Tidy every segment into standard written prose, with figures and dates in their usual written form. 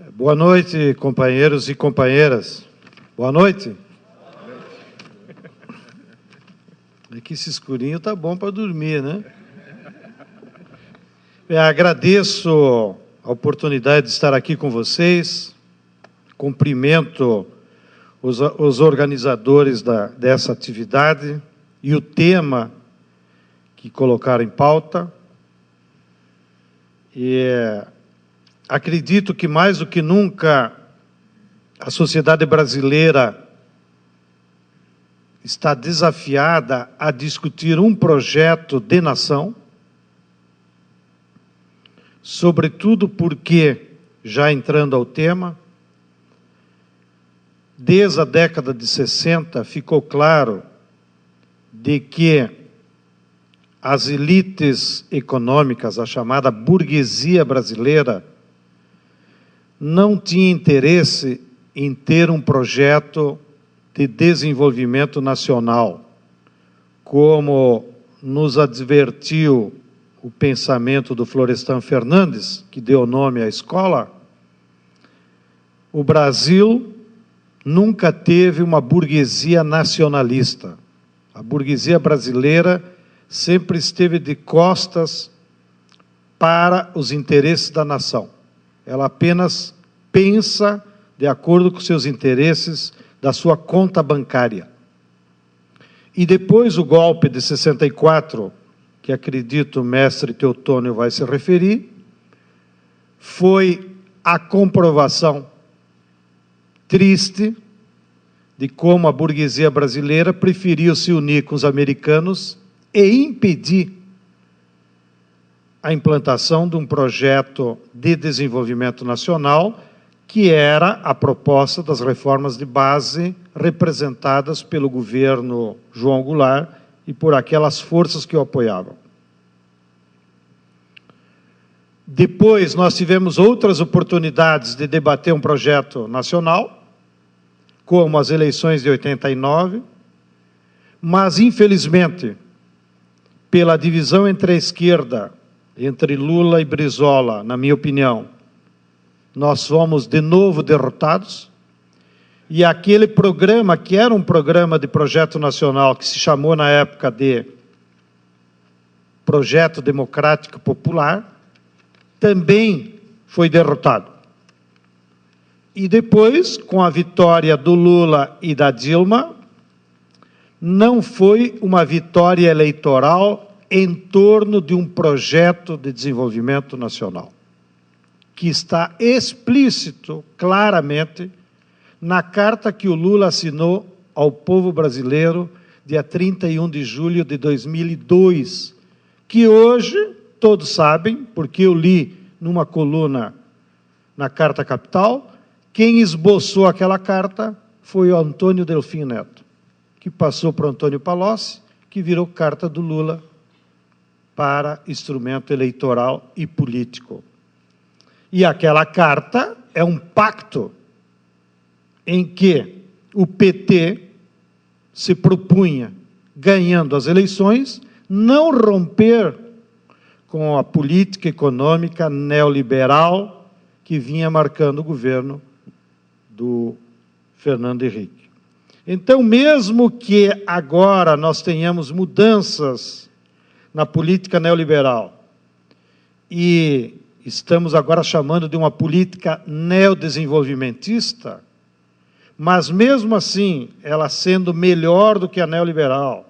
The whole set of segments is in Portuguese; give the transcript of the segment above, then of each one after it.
Boa noite, companheiros e companheiras. Boa noite. É que esse escurinho tá bom para dormir, né? Agradeço a oportunidade de estar aqui com vocês. Cumprimento os organizadores dessa atividade e o tema que colocaram em pauta. Acredito que, mais do que nunca, a sociedade brasileira está desafiada a discutir um projeto de nação, sobretudo porque, já entrando ao tema, desde a década de 60 ficou claro de que as elites econômicas, a chamada burguesia brasileira, não tinha interesse em ter um projeto de desenvolvimento nacional, como nos advertiu o pensamento do Florestan Fernandes, que deu nome à escola. O Brasil nunca teve uma burguesia nacionalista. A burguesia brasileira sempre esteve de costas para os interesses da nação. Ela apenas pensa de acordo com seus interesses da sua conta bancária. E depois o golpe de 64, que acredito o mestre Teotônio vai se referir, foi a comprovação triste de como a burguesia brasileira preferiu se unir com os americanos e impedir a implantação de um projeto de desenvolvimento nacional, que era a proposta das reformas de base representadas pelo governo João Goulart e por aquelas forças que o apoiavam. Depois nós tivemos outras oportunidades de debater um projeto nacional, como as eleições de 89, mas, infelizmente, pela divisão entre a esquerda, entre Lula e Brizola, na minha opinião, nós fomos de novo derrotados, e aquele programa, que era um programa de projeto nacional, que se chamou na época de Projeto Democrático Popular, também foi derrotado. E depois, com a vitória do Lula e da Dilma, não foi uma vitória eleitoral em torno de um projeto de desenvolvimento nacional, que está explícito, claramente, na carta que o Lula assinou ao povo brasileiro, dia 31 de julho de 2002, que hoje, todos sabem, porque eu li numa coluna na Carta Capital, quem esboçou aquela carta foi o Antônio Delfim Neto, que passou para o Antônio Palocci, que virou carta do Lula para instrumento eleitoral e político. E aquela carta é um pacto em que o PT se propunha, ganhando as eleições, não romper com a política econômica neoliberal que vinha marcando o governo do Fernando Henrique. Então, mesmo que agora nós tenhamos mudanças na política neoliberal e estamos agora chamando de uma política neodesenvolvimentista, mas mesmo assim, ela sendo melhor do que a neoliberal,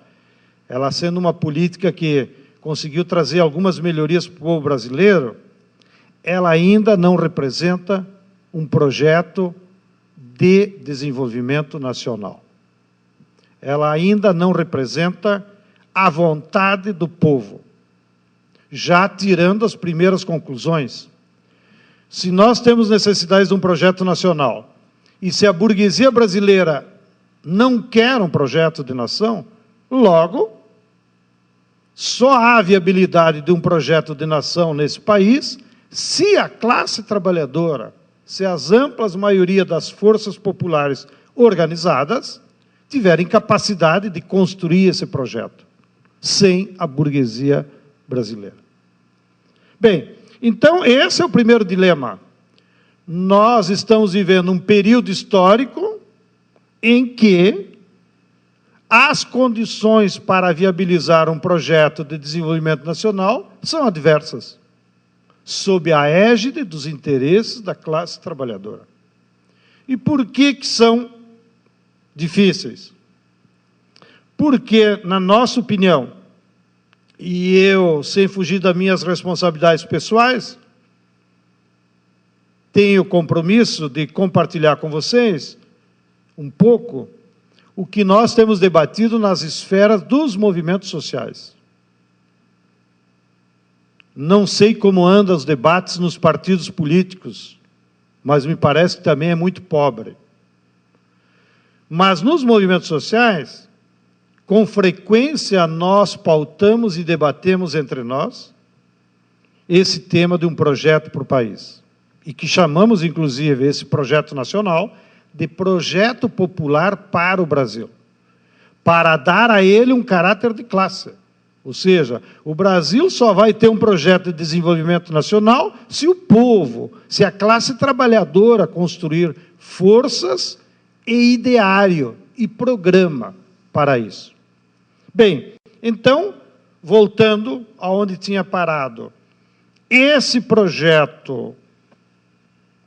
ela sendo uma política que conseguiu trazer algumas melhorias para o povo brasileiro, ela ainda não representa um projeto de desenvolvimento nacional. Ela ainda não representa a vontade do povo, já tirando as primeiras conclusões. Se nós temos necessidades de um projeto nacional, e se a burguesia brasileira não quer um projeto de nação, logo, só há viabilidade de um projeto de nação nesse país se a classe trabalhadora, se as amplas maioria das forças populares organizadas tiverem capacidade de construir esse projeto, sem a burguesia brasileira. Bem, então esse é o primeiro dilema. nós estamos vivendo um período histórico em que as condições para viabilizar um projeto de desenvolvimento nacional são adversas, sob a égide dos interesses da classe trabalhadora. E por que são difíceis? Porque, na nossa opinião, e eu, sem fugir das minhas responsabilidades pessoais, tenho o compromisso de compartilhar com vocês um pouco o que nós temos debatido nas esferas dos movimentos sociais. Não sei como andam os debates nos partidos políticos, mas me parece que também é muito pobre. Mas nos movimentos sociais, com frequência nós pautamos e debatemos entre nós esse tema de um projeto para o país. E que chamamos, inclusive, esse projeto nacional de projeto popular para o Brasil, para dar a ele um caráter de classe. Ou seja, o Brasil só vai ter um projeto de desenvolvimento nacional se o povo, se a classe trabalhadora construir forças e ideário e programa para isso. Bem, então, voltando aonde tinha parado, esse projeto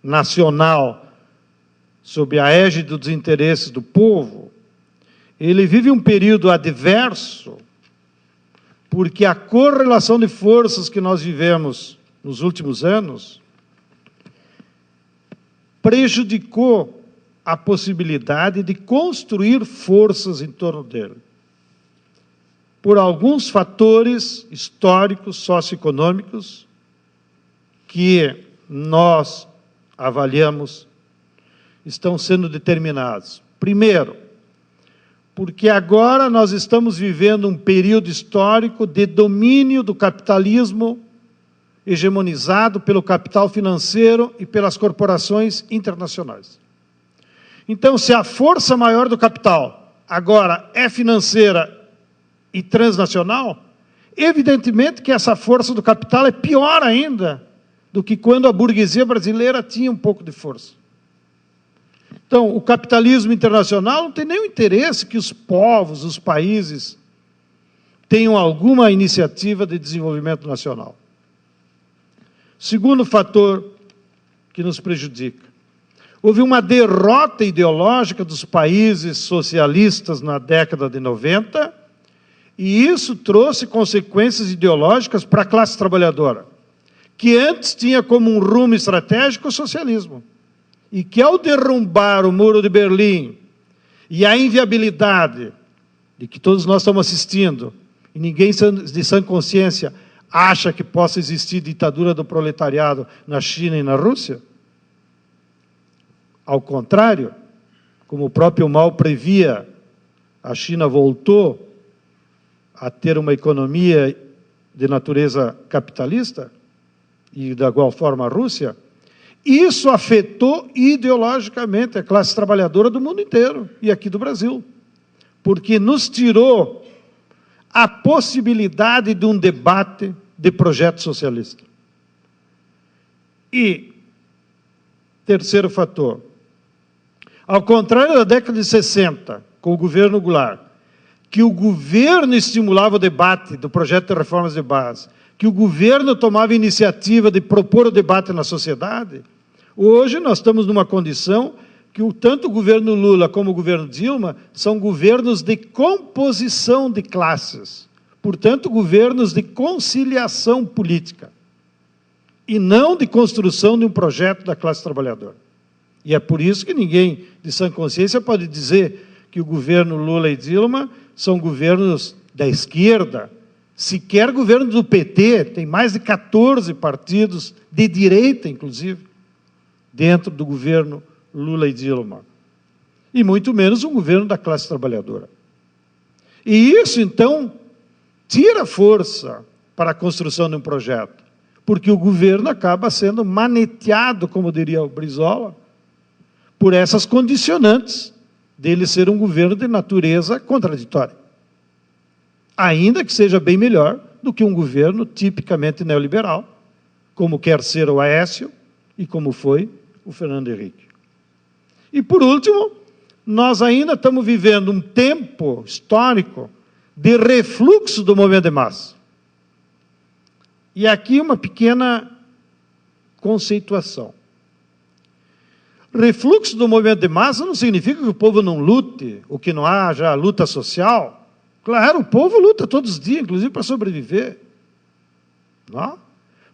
nacional sob a égide dos interesses do povo, ele vive um período adverso, porque a correlação de forças que nós vivemos nos últimos anos prejudicou a possibilidade de construir forças em torno dele, por alguns fatores históricos, socioeconômicos, que nós avaliamos estão sendo determinados. Primeiro, porque agora nós estamos vivendo um período histórico de domínio do capitalismo hegemonizado pelo capital financeiro e pelas corporações internacionais. Então, se a força maior do capital agora é financeira e transnacional, evidentemente que essa força do capital é pior ainda do que quando a burguesia brasileira tinha um pouco de força. Então, o capitalismo internacional não tem nenhum interesse que os povos, os países, tenham alguma iniciativa de desenvolvimento nacional. Segundo fator que nos prejudica. Houve uma derrota ideológica dos países socialistas na década de 90, e isso trouxe consequências ideológicas para a classe trabalhadora, que antes tinha como um rumo estratégico o socialismo. E que, ao derrumbar o Muro de Berlim e a inviabilidade de que todos nós estamos assistindo, e ninguém de sã consciência acha que possa existir ditadura do proletariado na China e na Rússia, ao contrário, como o próprio Mao previa, a China voltou a ter uma economia de natureza capitalista, e da igual forma a Rússia. Isso afetou ideologicamente a classe trabalhadora do mundo inteiro, e aqui do Brasil, porque nos tirou a possibilidade de um debate de projeto socialista. E, terceiro fator, ao contrário da década de 60, com o governo Goulart, que o governo estimulava o debate do projeto de reformas de base, que o governo tomava a iniciativa de propor o debate na sociedade, hoje nós estamos numa condição que tanto o governo Lula como o governo Dilma são governos de composição de classes, portanto, governos de conciliação política, e não de construção de um projeto da classe trabalhadora. E é por isso que ninguém de sã consciência pode dizer que o governo Lula e Dilma são governos da esquerda. Sequer governo do PT, tem mais de 14 partidos de direita, inclusive, dentro do governo Lula e Dilma. E muito menos um governo da classe trabalhadora. E isso, então, tira força para a construção de um projeto, porque o governo acaba sendo maneteado, como diria o Brizola, por essas condicionantes dele ser um governo de natureza contraditória. Ainda que seja bem melhor do que um governo tipicamente neoliberal, como quer ser o Aécio e como foi o Fernando Henrique. E, por último, nós ainda estamos vivendo um tempo histórico de refluxo do movimento de massa. E aqui uma pequena conceituação. Refluxo do movimento de massa não significa que o povo não lute, ou que não haja luta social. Claro, o povo luta todos os dias, inclusive para sobreviver. Não?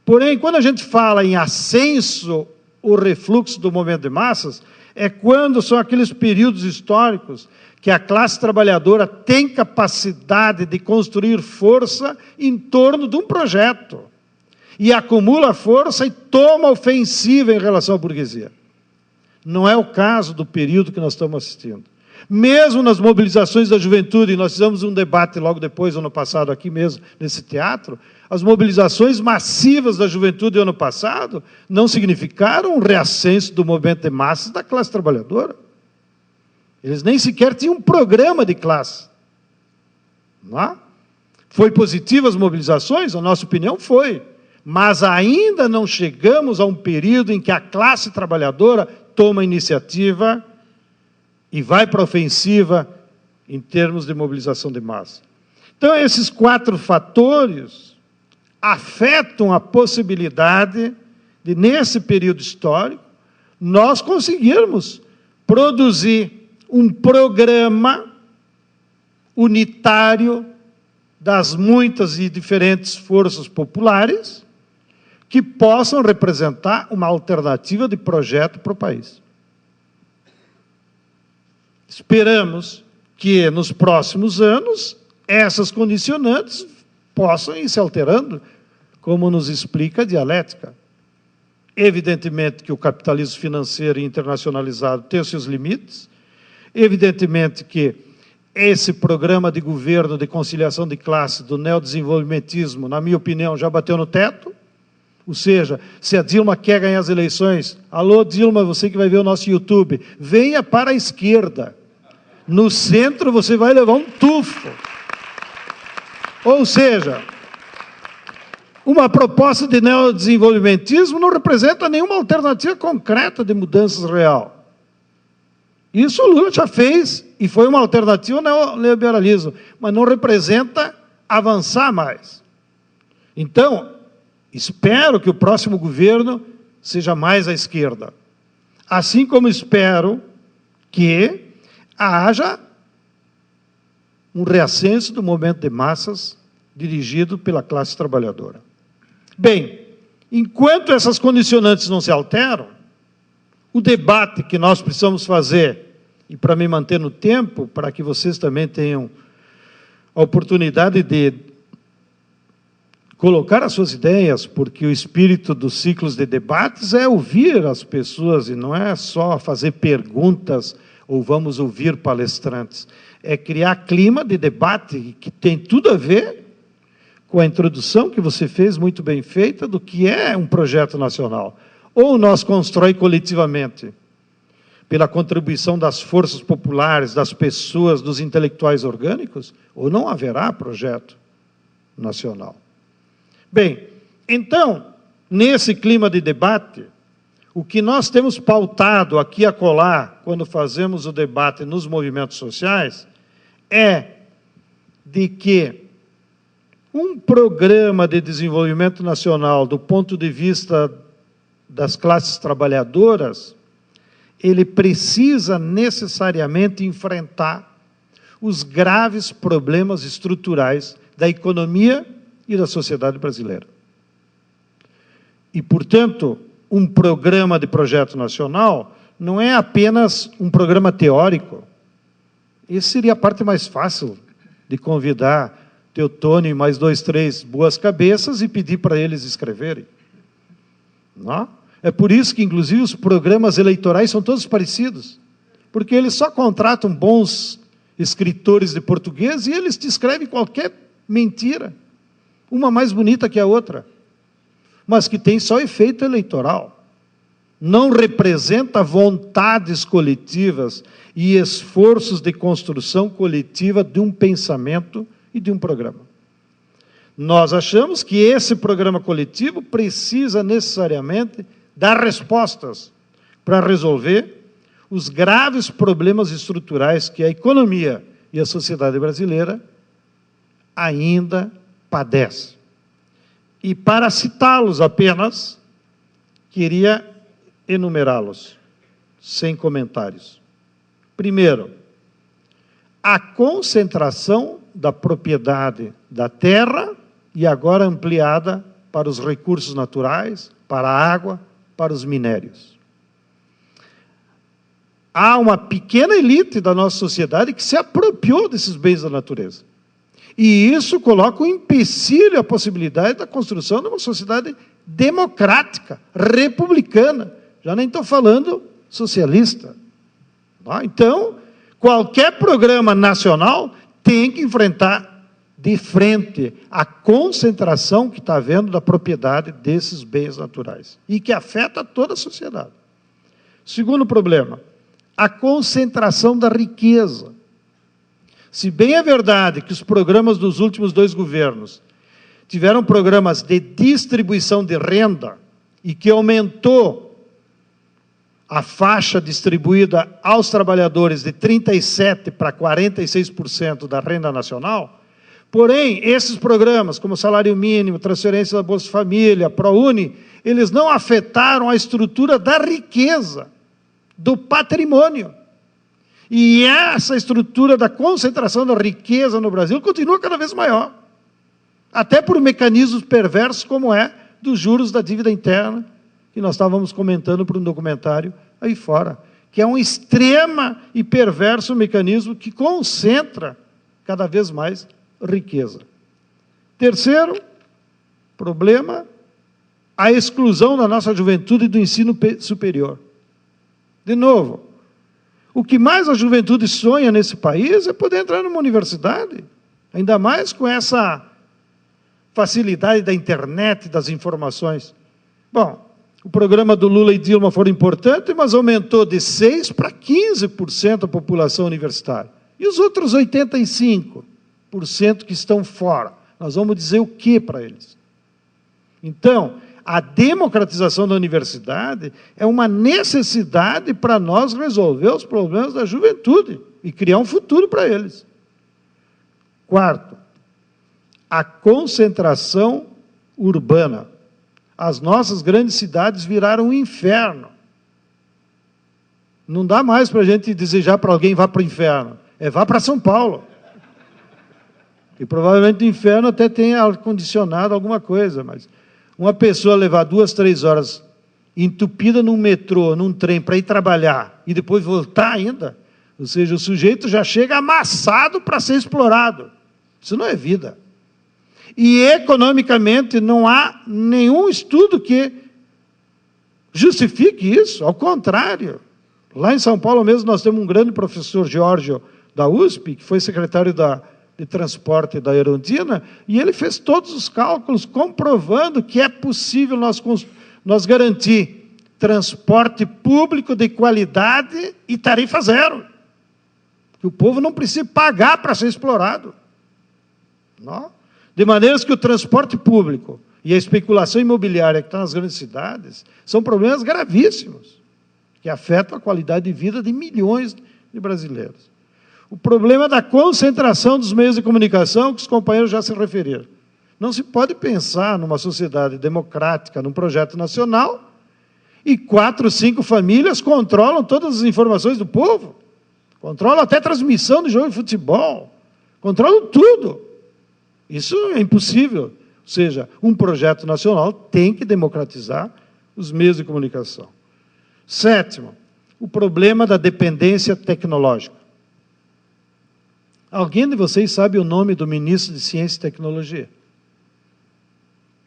Porém, quando a gente fala em ascenso, o refluxo do movimento de massas, é quando são aqueles períodos históricos que a classe trabalhadora tem capacidade de construir força em torno de um projeto. E acumula força e toma ofensiva em relação à burguesia. Não é o caso do período que nós estamos assistindo. Mesmo nas mobilizações da juventude, e nós fizemos um debate logo depois, ano passado, aqui mesmo, nesse teatro, as mobilizações massivas da juventude ano passado não significaram um reascenso do movimento de massas da classe trabalhadora. Eles nem sequer tinham um programa de classe. Não é? Foi positiva as mobilizações? A nossa opinião foi. Mas ainda não chegamos a um período em que a classe trabalhadora toma iniciativa e vai para a ofensiva em termos de mobilização de massa. Então, esses 4 fatores afetam a possibilidade de, nesse período histórico, nós conseguirmos produzir um programa unitário das muitas e diferentes forças populares que possam representar uma alternativa de projeto para o país. Esperamos que, nos próximos anos, essas condicionantes possam ir se alterando, como nos explica a dialética. Evidentemente que o capitalismo financeiro e internacionalizado tem os seus limites, evidentemente que esse programa de governo de conciliação de classe do neodesenvolvimentismo, na minha opinião, já bateu no teto. Ou seja, se a Dilma quer ganhar as eleições, alô Dilma, você que vai ver o nosso YouTube, venha para a esquerda. No centro você vai levar um tufo. Ou seja, uma proposta de neodesenvolvimentismo não representa nenhuma alternativa concreta de mudanças real. Isso o Lula já fez, e foi uma alternativa ao neoliberalismo, mas não representa avançar mais. Então, espero que o próximo governo seja mais à esquerda. Assim como espero que haja um reascenso do movimento de massas dirigido pela classe trabalhadora. Bem, enquanto essas condicionantes não se alteram, o debate que nós precisamos fazer, e para me manter no tempo, para que vocês também tenham a oportunidade de colocar as suas ideias, porque o espírito dos ciclos de debates é ouvir as pessoas, e não é só fazer perguntas, ou vamos ouvir palestrantes. É criar clima de debate que tem tudo a ver com a introdução que você fez, muito bem feita, do que é um projeto nacional. Ou nós constrói coletivamente, pela contribuição das forças populares, das pessoas, dos intelectuais orgânicos, ou não haverá projeto nacional. Bem, então, nesse clima de debate, o que nós temos pautado aqui e acolá, quando fazemos o debate nos movimentos sociais, é de que um programa de desenvolvimento nacional, do ponto de vista das classes trabalhadoras, ele precisa necessariamente enfrentar os graves problemas estruturais da economia e da sociedade brasileira. E, portanto, um programa de projeto nacional não é apenas um programa teórico. Essa seria a parte mais fácil de convidar Teotônio e mais 2, 3 boas cabeças e pedir para eles escreverem. Não? É por isso que, inclusive, os programas eleitorais são todos parecidos, porque eles só contratam bons escritores de português e eles te escrevem qualquer mentira, uma mais bonita que a outra, mas que tem só efeito eleitoral. Não representa vontades coletivas e esforços de construção coletiva de um pensamento e de um programa. Nós achamos que esse programa coletivo precisa necessariamente dar respostas para resolver os graves problemas estruturais que a economia e a sociedade brasileira ainda padecem. E para citá-los apenas, queria enumerá-los, sem comentários. Primeiro, a concentração da propriedade da terra e agora ampliada para os recursos naturais, para a água, para os minérios. Há uma pequena elite da nossa sociedade que se apropriou desses bens da natureza. E isso coloca um empecilho à possibilidade da construção de uma sociedade democrática, republicana. Já nem estou falando socialista. Então, qualquer programa nacional tem que enfrentar de frente a concentração que está havendo da propriedade desses bens naturais e que afeta toda a sociedade. Segundo problema, a concentração da riqueza. Se bem é verdade que os programas dos últimos 2 governos tiveram programas de distribuição de renda e que aumentou a faixa distribuída aos trabalhadores de 37% para 46% da renda nacional, porém, esses programas, como salário mínimo, transferência da Bolsa Família, ProUni, eles não afetaram a estrutura da riqueza, do patrimônio. E essa estrutura da concentração da riqueza no Brasil continua cada vez maior, até por mecanismos perversos como é dos juros da dívida interna, que nós estávamos comentando por um documentário aí fora, que é um extremo e perverso mecanismo que concentra cada vez mais riqueza. Terceiro problema, a exclusão da nossa juventude do ensino superior. De novo, o que mais a juventude sonha nesse país é poder entrar numa universidade, ainda mais com essa facilidade da internet, das informações. Bom, o programa do Lula e Dilma foi importante, mas aumentou de 6% para 15% a população universitária. E os outros 85% que estão fora? Nós vamos dizer o que para eles? Então, a democratização da universidade é uma necessidade para nós resolver os problemas da juventude e criar um futuro para eles. Quarto, a concentração urbana. As nossas grandes cidades viraram um inferno. Não dá mais para a gente desejar para alguém vá para o inferno. Vá para São Paulo. E provavelmente o inferno até tem ar-condicionado, alguma coisa, mas uma pessoa levar 2, 3 horas entupida num metrô, num trem, para ir trabalhar, e depois voltar ainda, ou seja, o sujeito já chega amassado para ser explorado. Isso não é vida. E economicamente não há nenhum estudo que justifique isso, ao contrário. Lá em São Paulo mesmo nós temos um grande professor, Giorgio, da USP, que foi secretário de transporte da Erundina, e ele fez todos os cálculos comprovando que é possível nós garantir transporte público de qualidade e tarifa zero. Que o povo não precisa pagar para ser explorado. Não? De maneira que o transporte público e a especulação imobiliária que está nas grandes cidades são problemas gravíssimos, que afetam a qualidade de vida de milhões de brasileiros. O problema da concentração dos meios de comunicação, que os companheiros já se referiram. Não se pode pensar numa sociedade democrática, num projeto nacional, e 4, 5 famílias controlam todas as informações do povo, controlam até a transmissão de jogo de futebol, controlam tudo. Isso é impossível. Ou seja, um projeto nacional tem que democratizar os meios de comunicação. Sétimo, o problema da dependência tecnológica. Alguém de vocês sabe o nome do ministro de Ciência e Tecnologia?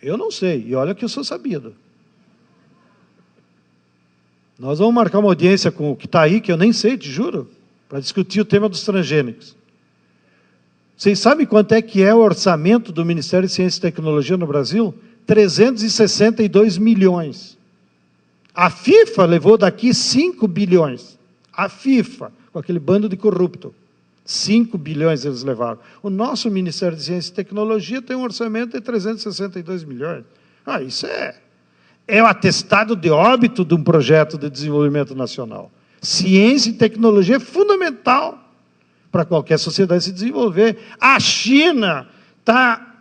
Eu não sei, e olha que eu sou sabido. Nós vamos marcar uma audiência com o que está aí, que eu nem sei, te juro, para discutir o tema dos transgênicos. Vocês sabem quanto é que é o orçamento do Ministério de Ciência e Tecnologia no Brasil? 362 milhões. A FIFA levou daqui 5 bilhões. A FIFA, com aquele bando de corrupto. 5 bilhões eles levaram. O nosso Ministério de Ciência e Tecnologia tem um orçamento de 362 milhões. Isso é o atestado de óbito de um projeto de desenvolvimento nacional. Ciência e tecnologia é fundamental para qualquer sociedade se desenvolver. A China está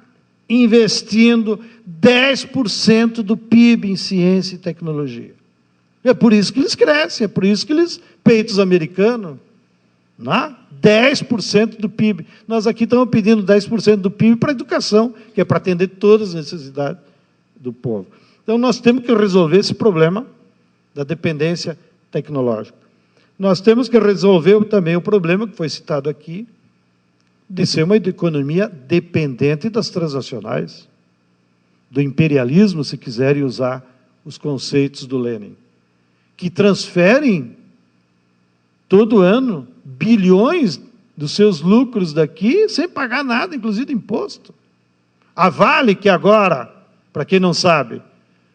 investindo 10% do PIB em ciência e tecnologia. É por isso que eles crescem, é por isso que eles peitos americanos, né? 10% do PIB. Nós aqui estamos pedindo 10% do PIB para a educação, que é para atender todas as necessidades do povo. Então, nós temos que resolver esse problema da dependência tecnológica. Nós temos que resolver também o problema, que foi citado aqui, de ser uma economia dependente das transnacionais, do imperialismo, se quiserem usar os conceitos do Lenin, que transferem todo ano bilhões dos seus lucros daqui sem pagar nada, inclusive de imposto. A Vale, que agora, para quem não sabe,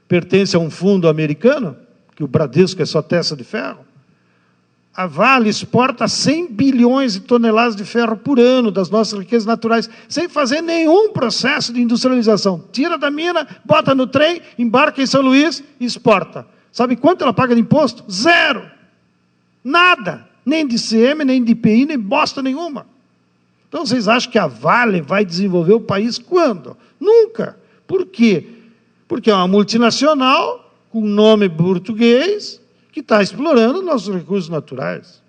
pertence a um fundo americano, que o Bradesco é só testa de ferro, a Vale exporta 100 bilhões de toneladas de ferro por ano das nossas riquezas naturais, sem fazer nenhum processo de industrialização. Tira da mina, bota no trem, embarca em São Luís e exporta. Sabe quanto ela paga de imposto? Zero. Nada. Nem de ICM, nem de IPI, nem bosta nenhuma. Então, vocês acham que a Vale vai desenvolver o país quando? Nunca. Por quê? Porque é uma multinacional com nome português, que está explorando nossos recursos naturais.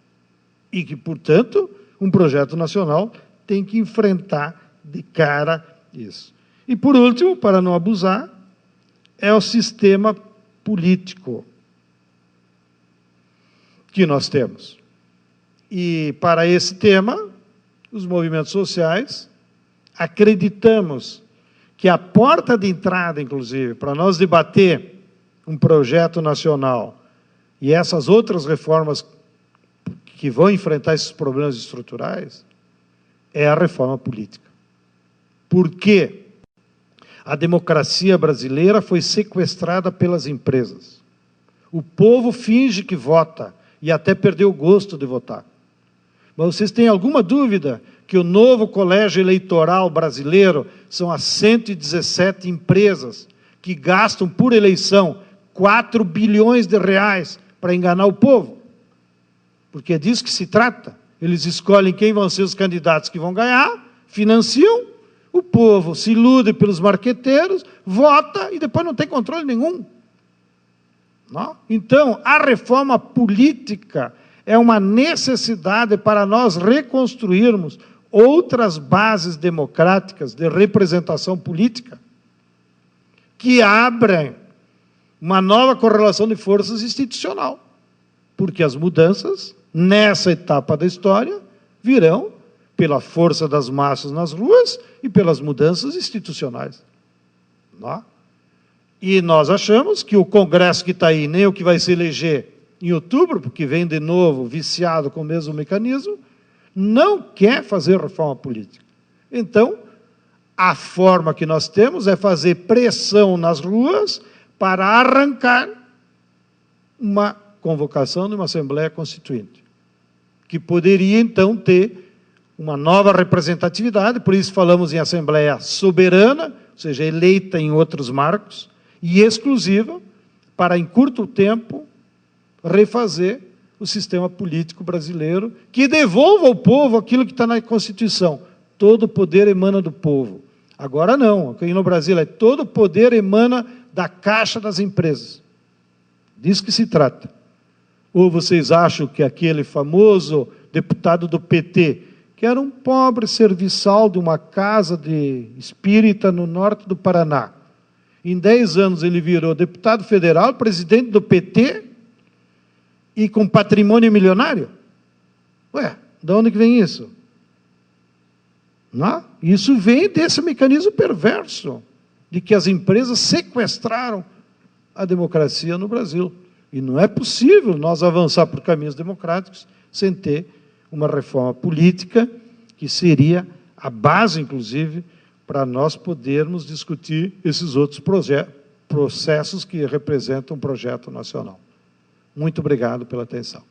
E que, portanto, um projeto nacional tem que enfrentar de cara isso. E, por último, para não abusar, é o sistema político que nós temos. E, para esse tema, os movimentos sociais acreditamos que a porta de entrada, inclusive, para nós debater um projeto nacional e essas outras reformas que vão enfrentar esses problemas estruturais, é a reforma política. Porque a democracia brasileira foi sequestrada pelas empresas. O povo finge que vota e até perdeu o gosto de votar. Mas vocês têm alguma dúvida que o novo colégio eleitoral brasileiro são as 117 empresas que gastam por eleição 4 bilhões de reais para enganar o povo? Porque é disso que se trata. Eles escolhem quem vão ser os candidatos que vão ganhar, financiam, o povo se ilude pelos marqueteiros, vota e depois não tem controle nenhum. Não? Então, a reforma política é uma necessidade para nós reconstruirmos outras bases democráticas de representação política que abrem uma nova correlação de forças institucional, porque as mudanças, nessa etapa da história, virão pela força das massas nas ruas e pelas mudanças institucionais. Não? E nós achamos que o Congresso que está aí, nem o que vai se eleger em outubro, porque vem de novo viciado com o mesmo mecanismo, não quer fazer reforma política. Então, a forma que nós temos é fazer pressão nas ruas para arrancar uma convocação de uma Assembleia Constituinte, que poderia, então, ter uma nova representatividade, por isso falamos em Assembleia soberana, ou seja, eleita em outros marcos, e exclusiva, para, em curto tempo, refazer o sistema político brasileiro, que devolva ao povo aquilo que está na Constituição. Todo o poder emana do povo. Agora não, aqui no Brasil é todo o poder emana da caixa das empresas. Disso que se trata. Ou vocês acham que aquele famoso deputado do PT, que era um pobre serviçal de uma casa de espírita no norte do Paraná, em 10 anos ele virou deputado federal, presidente do PT e com patrimônio milionário? Ué, de onde que vem isso? Não? Isso vem desse mecanismo perverso de que as empresas sequestraram a democracia no Brasil. E não é possível nós avançar por caminhos democráticos sem ter uma reforma política, que seria a base, inclusive, para nós podermos discutir esses outros processos que representam um projeto nacional. Muito obrigado pela atenção.